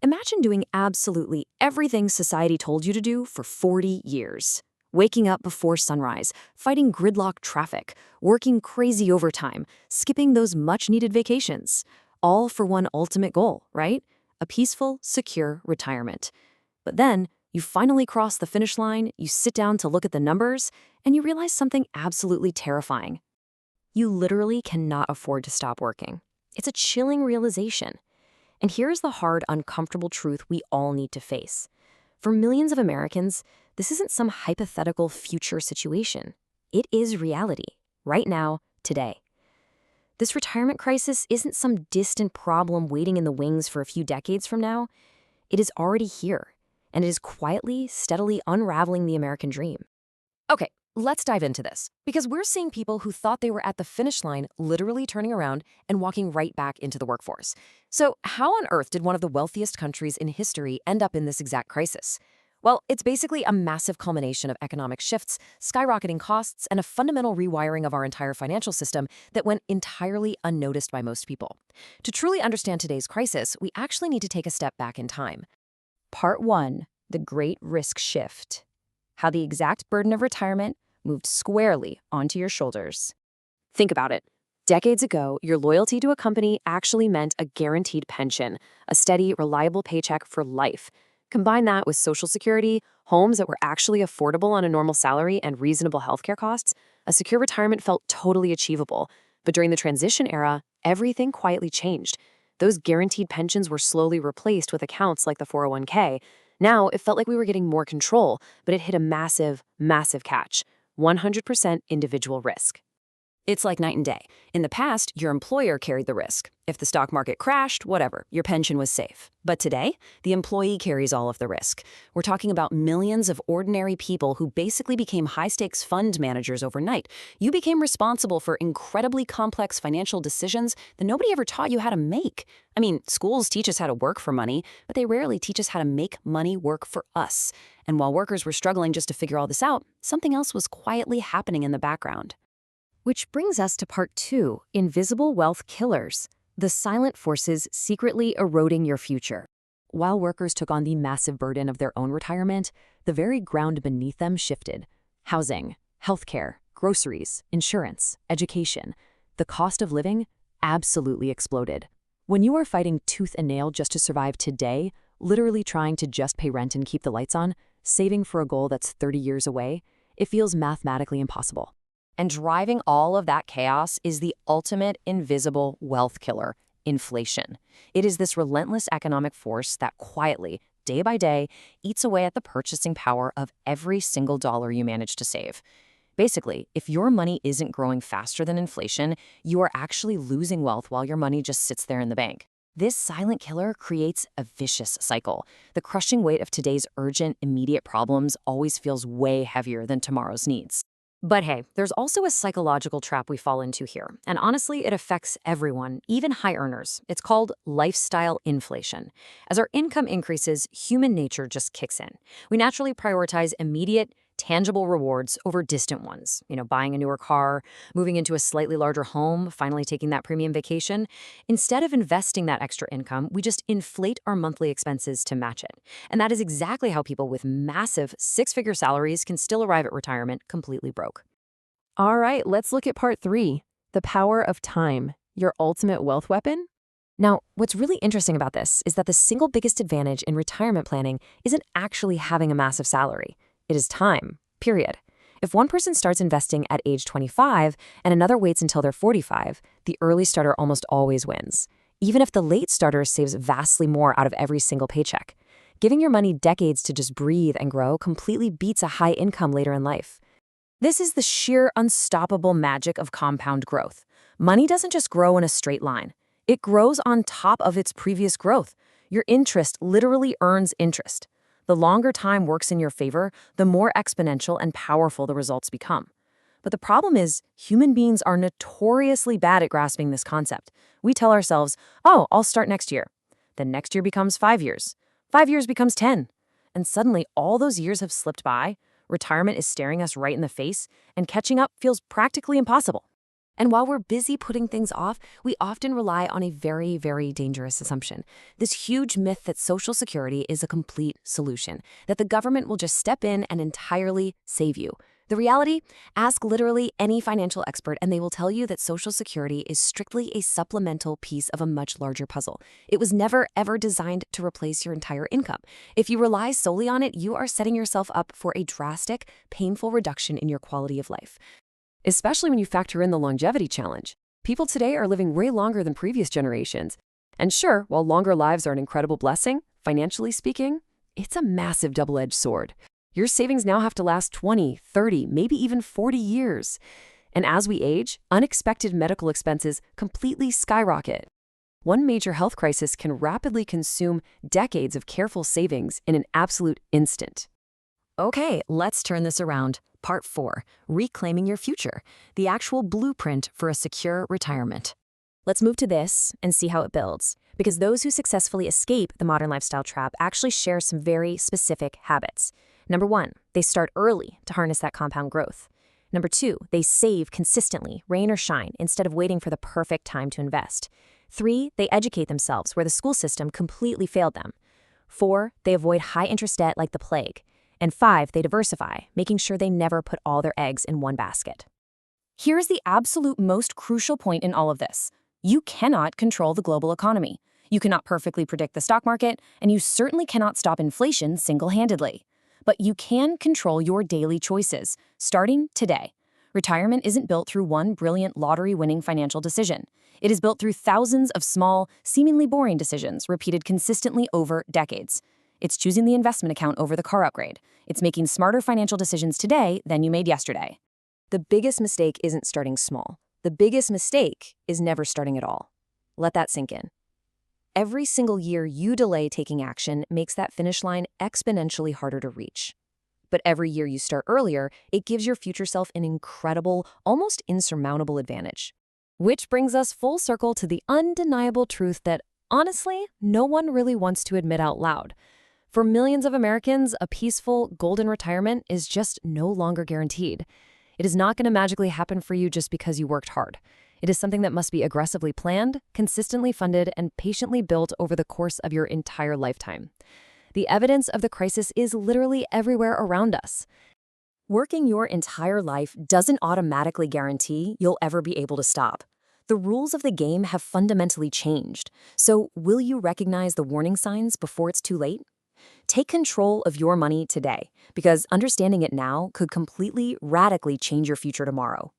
Imagine doing absolutely everything society told you to do for 40 years. Waking up before sunrise, fighting gridlock traffic, working crazy overtime, skipping those much-needed vacations. All for one ultimate goal, right? A peaceful, secure retirement. But then, you finally cross the finish line, you sit down to look at the numbers, and you realize something absolutely terrifying. You literally cannot afford to stop working. It's a chilling realization. And here's the hard, uncomfortable truth we all need to face. For millions of Americans, this isn't some hypothetical future situation. It is reality, right now, today. This retirement crisis isn't some distant problem waiting in the wings for a few decades from now. It is already here, and it is quietly, steadily unraveling the American dream. Okay, let's dive into this, because we're seeing people who thought they were at the finish line literally turning around and walking right back into the workforce. So how on earth did one of the wealthiest countries in history end up in this exact crisis? Well, it's basically a massive culmination of economic shifts, skyrocketing costs, and a fundamental rewiring of our entire financial system that went entirely unnoticed by most people. To truly understand today's crisis, we actually need to take a step back in time. Part 1. The Great Risk Shift. How the exact burden of retirement moved squarely onto your shoulders. Think about it. Decades ago, your loyalty to a company actually meant a guaranteed pension, a steady, reliable paycheck for life. Combine that with Social Security, homes that were actually affordable on a normal salary, and reasonable healthcare costs, a secure retirement felt totally achievable. But during the transition era, everything quietly changed. Those guaranteed pensions were slowly replaced with accounts like the 401k. Now, it felt like we were getting more control, but it hit a massive, massive catch: 100% individual risk. It's like night and day. In the past, your employer carried the risk. If the stock market crashed, whatever, your pension was safe. But today, the employee carries all of the risk. We're talking about millions of ordinary people who basically became high-stakes fund managers overnight. You became responsible for incredibly complex financial decisions that nobody ever taught you how to make. I mean, schools teach us how to work for money, but they rarely teach us how to make money work for us. And while workers were struggling just to figure all this out, something else was quietly happening in the background. Which brings us to part 2, invisible wealth killers, the silent forces secretly eroding your future. While workers took on the massive burden of their own retirement, the very ground beneath them shifted. Housing, healthcare, groceries, insurance, education. The cost of living absolutely exploded. When you are fighting tooth and nail just to survive today, literally trying to just pay rent and keep the lights on, saving for a goal that's 30 years away, it feels mathematically impossible. And driving all of that chaos is the ultimate invisible wealth killer: inflation. It is this relentless economic force that quietly, day by day, eats away at the purchasing power of every single dollar you manage to save. Basically, if your money isn't growing faster than inflation, you are actually losing wealth while your money just sits there in the bank. This silent killer creates a vicious cycle. The crushing weight of today's urgent, immediate problems always feels way heavier than tomorrow's needs. But hey, there's also a psychological trap we fall into here. And honestly, it affects everyone, even high earners. It's called lifestyle inflation. As our income increases, human nature just kicks in. We naturally prioritize immediate, tangible rewards over distant ones. Buying a newer car, moving into a slightly larger home, finally taking that premium vacation. Instead of investing that extra income, we just inflate our monthly expenses to match it. And that is exactly how people with massive six-figure salaries can still arrive at retirement completely broke. All right, let's look at part 3, the power of time, your ultimate wealth weapon. Now, what's really interesting about this is that the single biggest advantage in retirement planning isn't actually having a massive salary. It is time, period. If one person starts investing at age 25 and another waits until they're 45, the early starter almost always wins, even if the late starter saves vastly more out of every single paycheck. Giving your money decades to just breathe and grow completely beats a high income later in life. This is the sheer unstoppable magic of compound growth. Money doesn't just grow in a straight line. It grows on top of its previous growth. Your interest literally earns interest. The longer time works in your favor, the more exponential and powerful the results become. But the problem is, human beings are notoriously bad at grasping this concept. We tell ourselves, oh, I'll start next year. Then next year becomes 5 years. 5 years becomes 10. And suddenly, all those years have slipped by, retirement is staring us right in the face, and catching up feels practically impossible. And while we're busy putting things off, we often rely on a very, very dangerous assumption. This huge myth that Social Security is a complete solution, that the government will just step in and entirely save you. The reality? Ask literally any financial expert and they will tell you that Social Security is strictly a supplemental piece of a much larger puzzle. It was never, ever designed to replace your entire income. If you rely solely on it, you are setting yourself up for a drastic, painful reduction in your quality of life. Especially when you factor in the longevity challenge. People today are living way longer than previous generations. And sure, while longer lives are an incredible blessing, financially speaking, it's a massive double-edged sword. Your savings now have to last 20, 30, maybe even 40 years. And as we age, unexpected medical expenses completely skyrocket. One major health crisis can rapidly consume decades of careful savings in an absolute instant. Okay, let's turn this around. Part 4, Reclaiming Your Future, the actual blueprint for a secure retirement. Let's move to this and see how it builds, because those who successfully escape the modern lifestyle trap actually share some very specific habits. Number 1, they start early to harness that compound growth. Number 2, they save consistently, rain or shine, instead of waiting for the perfect time to invest. 3, they educate themselves where the school system completely failed them. 4, they avoid high-interest debt like the plague. And 5, they diversify, making sure they never put all their eggs in one basket. Here's the absolute most crucial point in all of this. You cannot control the global economy. You cannot perfectly predict the stock market, and you certainly cannot stop inflation single-handedly. But you can control your daily choices, starting today. Retirement isn't built through one brilliant lottery-winning financial decision. It is built through thousands of small, seemingly boring decisions repeated consistently over decades. It's choosing the investment account over the car upgrade. It's making smarter financial decisions today than you made yesterday. The biggest mistake isn't starting small. The biggest mistake is never starting at all. Let that sink in. Every single year you delay taking action makes that finish line exponentially harder to reach. But every year you start earlier, it gives your future self an incredible, almost insurmountable advantage. Which brings us full circle to the undeniable truth that, honestly, no one really wants to admit out loud. For millions of Americans, a peaceful, golden retirement is just no longer guaranteed. It is not going to magically happen for you just because you worked hard. It is something that must be aggressively planned, consistently funded, and patiently built over the course of your entire lifetime. The evidence of the crisis is literally everywhere around us. Working your entire life doesn't automatically guarantee you'll ever be able to stop. The rules of the game have fundamentally changed. So, will you recognize the warning signs before it's too late? Take control of your money today, because understanding it now could completely, radically change your future tomorrow.